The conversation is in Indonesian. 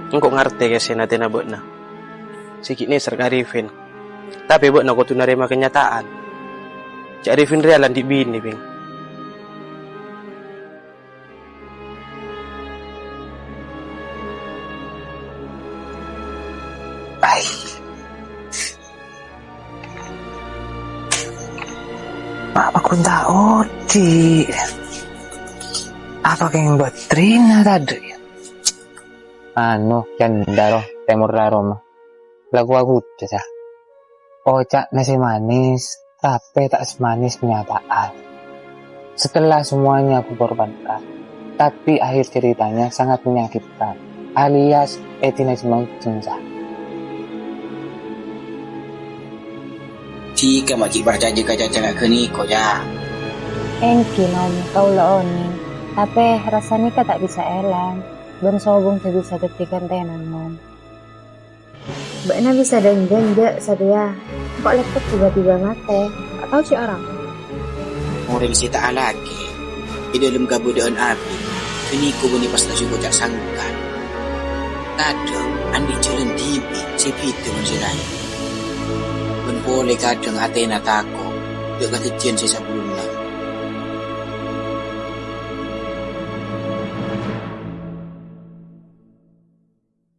Engkau ngerti kasi natin na na. Sikit ni Sir Arifin. Tapi na ko tunarima kenyataan. Si Arifin realan di bini, Bing. Ay. Apa kung taon, di? Apa kayong buat Trina tadi? Yan daro, temur daro mah. Lagu aku saja. Ocak nasi manis, tapi tak semanis kenyataan. Setelah semuanya aku korbankan, tapi akhir ceritanya sangat menyakitkan, alias etinisme jenjah. Jika makcik berjanji jangan kini kau ya. Engki nom kau laonin, tapi rasanya ka tak bisa elang. Ben sobong sa bisa ketikan tenan nom. Mbak na bisa denggan je sadia. Kok laptop tiba-tiba mati? Atau si orang? Orang si tak lagi. Di dalam kabudaan api. Kini kau bani pas tak cukup tak sangkan. Kadang andi jalan tibi si Peter menjerai. Ben boleh kadang hati nak takut. Dia kata cian si sebelum